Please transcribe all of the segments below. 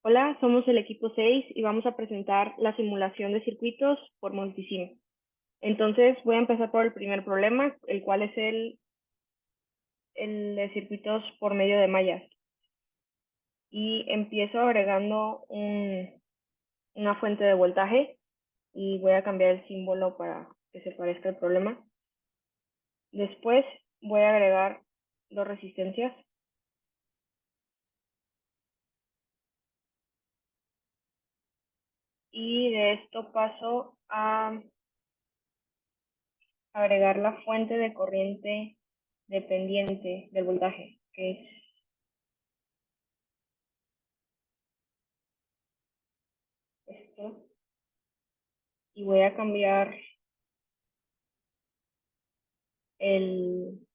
Hola, somos el equipo 6 y vamos a presentar la simulación de circuitos por Multisim. Entonces voy a empezar por el primer problema, el cual es el de circuitos por medio de mallas. Y empiezo agregando una fuente de voltaje y voy a cambiar el símbolo para que se parezca al problema. Después voy a agregar dos resistencias y de esto paso a agregar la fuente de corriente dependiente del voltaje, que es esto, y voy a cambiar el,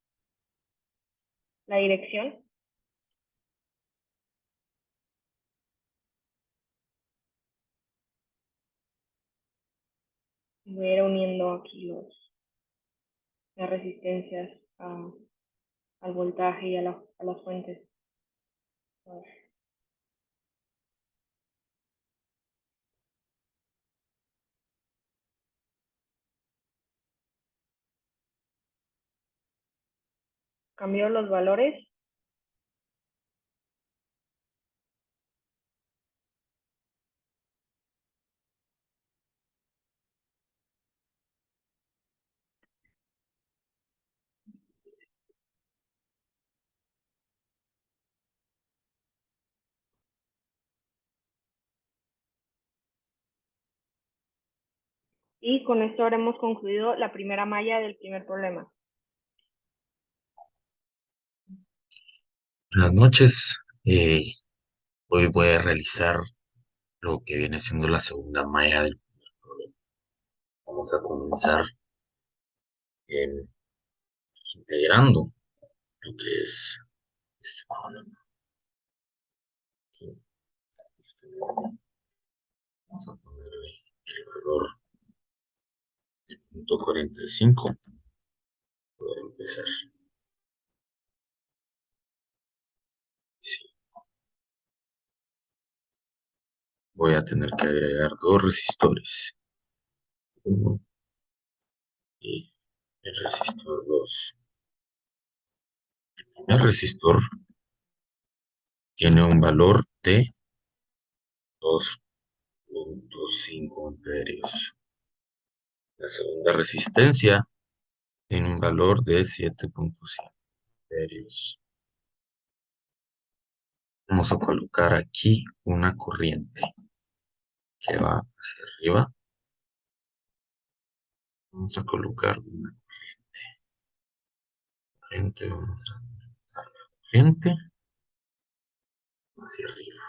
la dirección. Voy a ir uniendo aquí las resistencias al voltaje y a las fuentes. A ver. Cambio los valores y con esto habremos concluido la primera malla del primer problema. Buenas noches. Hoy voy a realizar lo que viene siendo la segunda malla del problema. Vamos a comenzar em, integrando lo que es este problema. Aquí, vamos a ponerle el valor de 0.45 para poder empezar. Sí, voy a tener que agregar dos resistores. Uno y el resistor 2. El resistor tiene un valor de 2.5 amperios. La segunda resistencia tiene un valor de 7.5 amperios. Vamos a colocar aquí una corriente que va hacia arriba. Vamos a colocar una corriente, vamos a dar la corriente hacia arriba.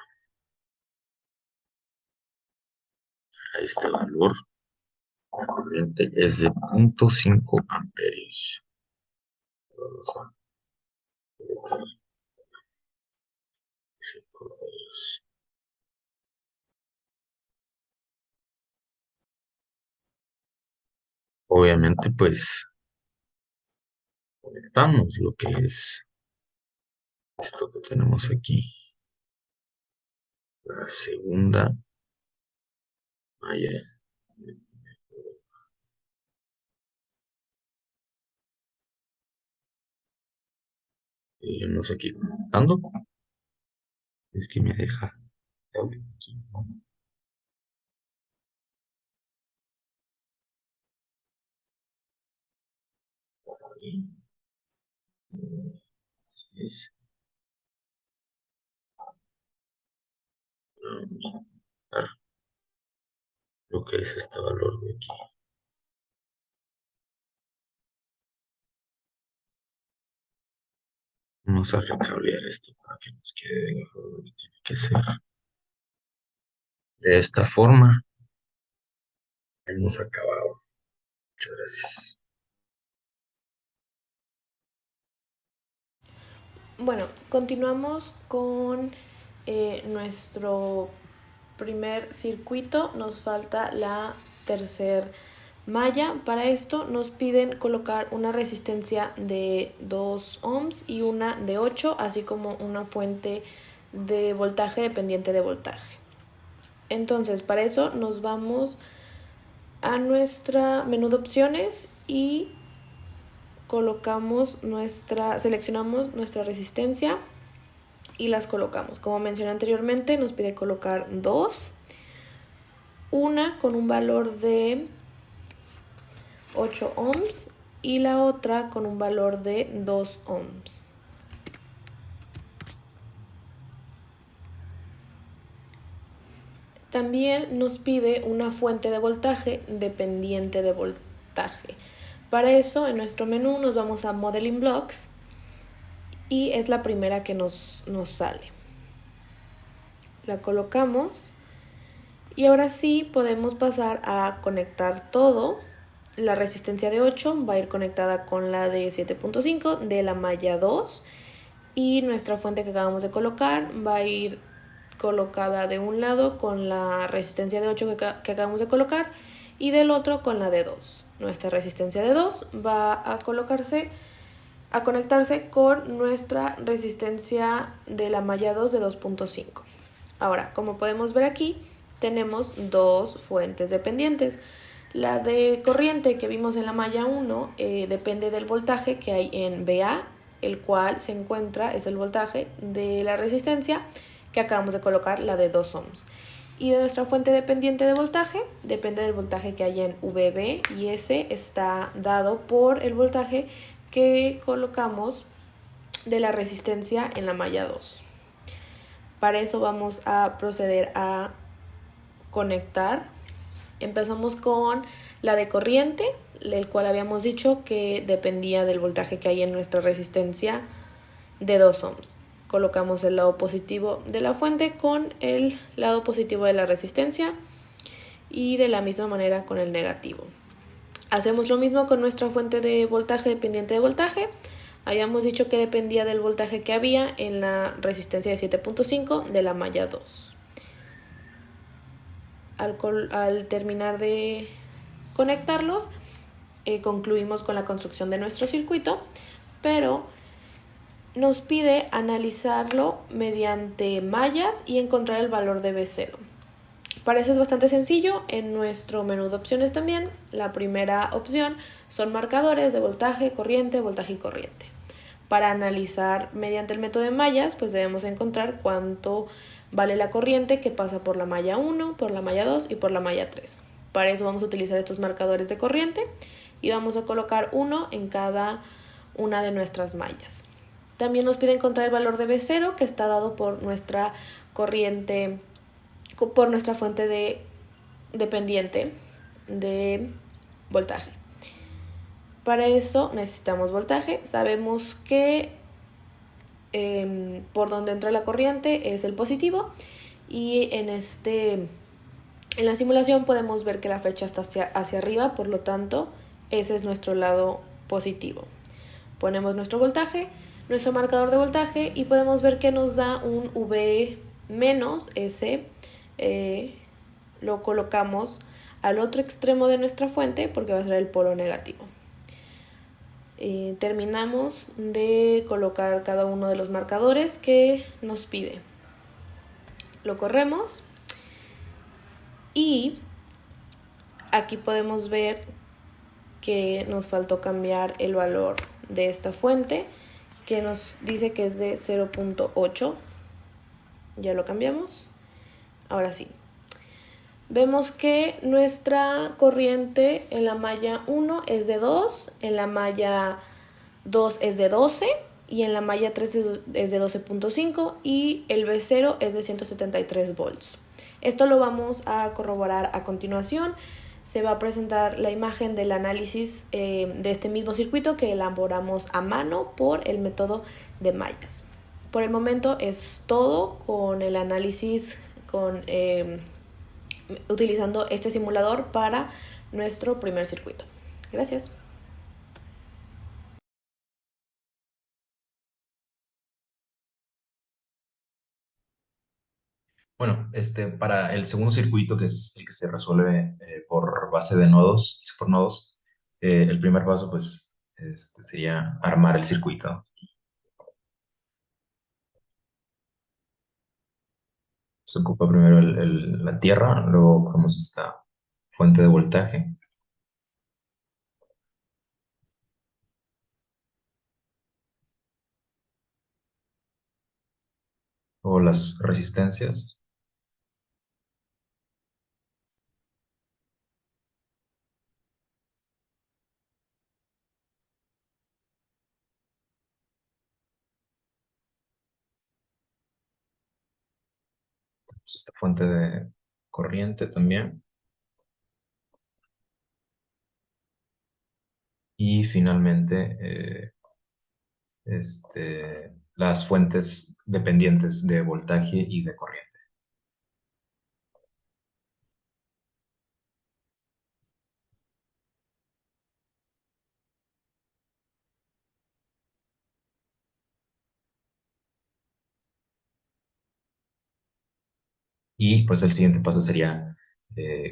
A este valor, la corriente es de 0.5 amperios. Vamos a colocar 5 amperios. Obviamente, pues conectamos lo que es esto que tenemos aquí. La segunda malla. Iremos aquí conectando. Es que me deja aquí. Así es. Vamos a dar lo que es este valor de aquí. Vamos a recablear esto para que nos quede de la forma que tiene que ser. De esta forma hemos acabado. Muchas gracias. Bueno, continuamos con nuestro primer circuito. Nos falta la tercer malla. Para esto nos piden colocar una resistencia de 2 ohms y una de 8, así como una fuente de voltaje dependiente de voltaje. Entonces, para eso nos vamos a nuestra menú de opciones y seleccionamos nuestra resistencia y las colocamos. Como mencioné anteriormente, nos pide colocar dos, una con un valor de 8 ohms y la otra con un valor de 2 ohms. También nos pide una fuente de voltaje dependiente de voltaje. Para eso, en nuestro menú nos vamos a Modeling Blocks y es la primera que nos sale. La colocamos y ahora sí podemos pasar a conectar todo. La resistencia de 8 va a ir conectada con la de 7.5 de la malla 2 y nuestra fuente que acabamos de colocar va a ir colocada de un lado con la resistencia de 8 que acabamos de colocar y del otro con la de 2. Nuestra resistencia de 2 va a conectarse con nuestra resistencia de la malla 2 de 2.5. Ahora, como podemos ver aquí, tenemos dos fuentes dependientes. La de corriente que vimos en la malla 1 depende del voltaje que hay en VA, el cual es el voltaje de la resistencia que acabamos de colocar, la de 2 ohms. Y de nuestra fuente dependiente de voltaje, depende del voltaje que hay en VB y ese está dado por el voltaje que colocamos de la resistencia en la malla 2. Para eso vamos a proceder a conectar. Empezamos con la de corriente, el cual habíamos dicho que dependía del voltaje que hay en nuestra resistencia de 2 ohms. Colocamos el lado positivo de la fuente con el lado positivo de la resistencia y de la misma manera con el negativo. Hacemos lo mismo con nuestra fuente de voltaje dependiente de voltaje. Habíamos dicho que dependía del voltaje que había en la resistencia de 7.5 de la malla 2. Al terminar de conectarlos, concluimos con la construcción de nuestro circuito, pero nos pide analizarlo mediante mallas y encontrar el valor de B0. Para eso es bastante sencillo. En nuestro menú de opciones también, la primera opción son marcadores de voltaje, corriente y corriente. Para analizar mediante el método de mallas, pues debemos encontrar cuánto vale la corriente que pasa por la malla 1, por la malla 2 y por la malla 3. Para eso vamos a utilizar estos marcadores de corriente y vamos a colocar uno en cada una de nuestras mallas. También nos pide encontrar el valor de B0 que está dado por nuestra corriente, por nuestra fuente dependiente de voltaje. Para eso necesitamos voltaje. Sabemos que por donde entra la corriente es el positivo y en la simulación podemos ver que la flecha está hacia arriba, por lo tanto ese es nuestro lado positivo. Ponemos nuestro voltaje, nuestro marcador de voltaje y podemos ver que nos da un V menos. Ese lo colocamos al otro extremo de nuestra fuente porque va a ser el polo negativo. Terminamos de colocar cada uno de los marcadores que nos pide. Lo corremos y aquí podemos ver que nos faltó cambiar el valor de esta fuente, que nos dice que es de 0.8. Ya lo cambiamos. Ahora sí. Vemos que nuestra corriente en la malla 1 es de 2, en la malla 2 es de 12 y en la malla 3 es de 12.5 y el V0 es de 173 volts. Esto lo vamos a corroborar a continuación. Se va a presentar la imagen del análisis de este mismo circuito que elaboramos a mano por el método de mallas. Por el momento es todo con el análisis utilizando este simulador para nuestro primer circuito. Gracias. Bueno, para el segundo circuito, que es el que se resuelve por base de nodos, por nodos, el primer paso, pues, sería armar el circuito. Se ocupa primero la tierra, luego cogemos esta fuente de voltaje o las resistencias. Pues esta fuente de corriente también. Y finalmente, las fuentes dependientes de voltaje y de corriente. Y pues el siguiente paso sería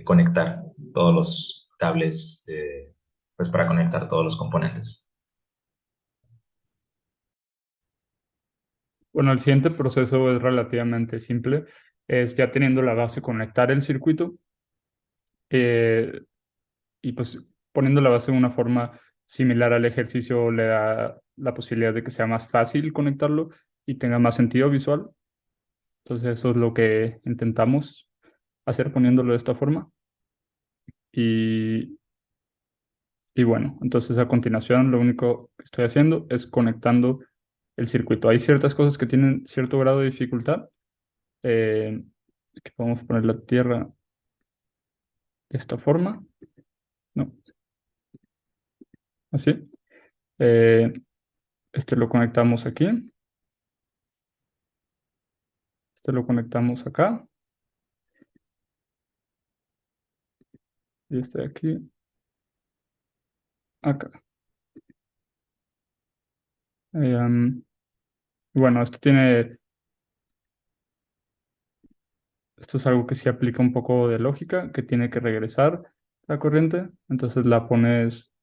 conectar todos los cables, pues para conectar todos los componentes. Bueno, el siguiente proceso es relativamente simple. Es ya teniendo la base, conectar el circuito eh, y pues poniendo la base de una forma similar al ejercicio le da la posibilidad de que sea más fácil conectarlo y tenga más sentido visual. Entonces eso es lo que intentamos hacer poniéndolo de esta forma. Y, y bueno, entonces a continuación lo único que estoy haciendo es conectando el circuito. Hay ciertas cosas que tienen cierto grado de dificultad. Que podemos poner la tierra de esta forma. No, así. Eh, este lo conectamos aquí. Este lo conectamos acá. Y este de aquí, acá. Bueno, esto es algo que sí aplica un poco de lógica, que tiene que regresar la corriente. Entonces la pones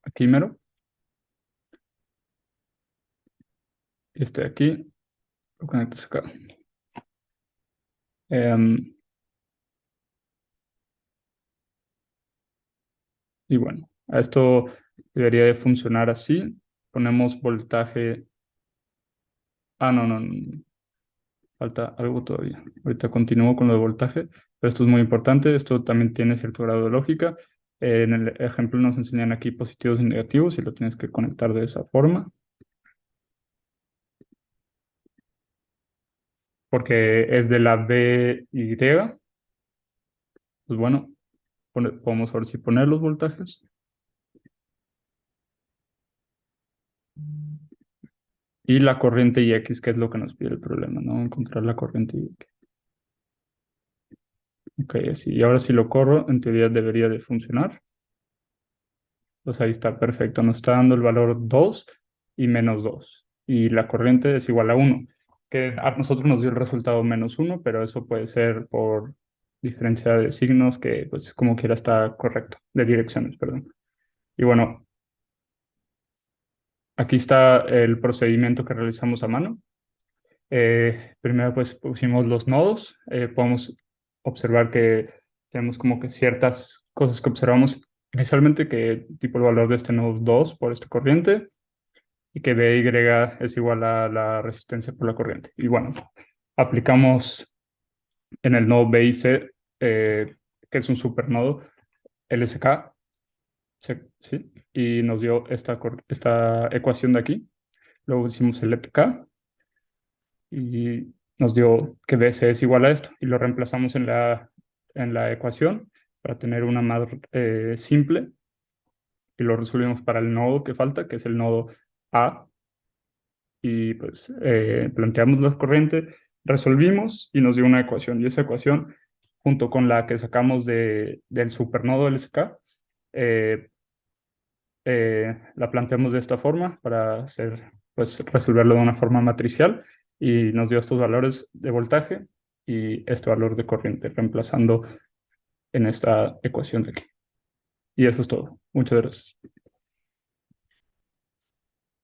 aquí mero. Y este de aquí lo conectas acá. Y bueno, a esto debería de funcionar así. Ponemos voltaje. Ah, no, no, no. Falta algo todavía. Ahorita continúo con lo de voltaje, pero esto es muy importante. Esto también tiene cierto grado de lógica. En el ejemplo nos enseñan aquí positivos y negativos y lo tienes que conectar de esa forma. Porque es de la BY. Pues bueno, podemos ahora sí poner los voltajes. Y la corriente X, que es lo que nos pide el problema, ¿no? Encontrar la corriente X. Ok, así. Y ahora si lo corro, en teoría debería de funcionar. Pues ahí está, perfecto. Nos está dando el valor 2 y menos 2. Y la corriente es igual a 1, que a nosotros nos dio el resultado menos 1, pero eso puede ser por diferencia de signos, que pues como quiera está correcto, de direcciones, perdón. Y bueno, aquí está el procedimiento que realizamos a mano. Primero pues pusimos los nodos. Podemos observar que tenemos como que ciertas cosas que observamos inicialmente, que tipo el valor de este nodo es 2 por esta corriente y que BY es igual a la resistencia por la corriente. Y bueno, aplicamos en el nodo B y C, que es un supernodo, LSK, ¿sí? Y nos dio esta ecuación de aquí. Luego hicimos el LTK y nos dio que BC es igual a esto y lo reemplazamos en la ecuación para tener una más simple y lo resolvimos para el nodo que falta, que es el nodo A, y pues planteamos la corriente, resolvimos y nos dio una ecuación y esa ecuación junto con la que sacamos del supernodo LSK eh, la planteamos de esta forma para pues, resolverlo de una forma matricial y nos dio estos valores de voltaje y este valor de corriente, reemplazando en esta ecuación de aquí. Y eso es todo. Muchas gracias.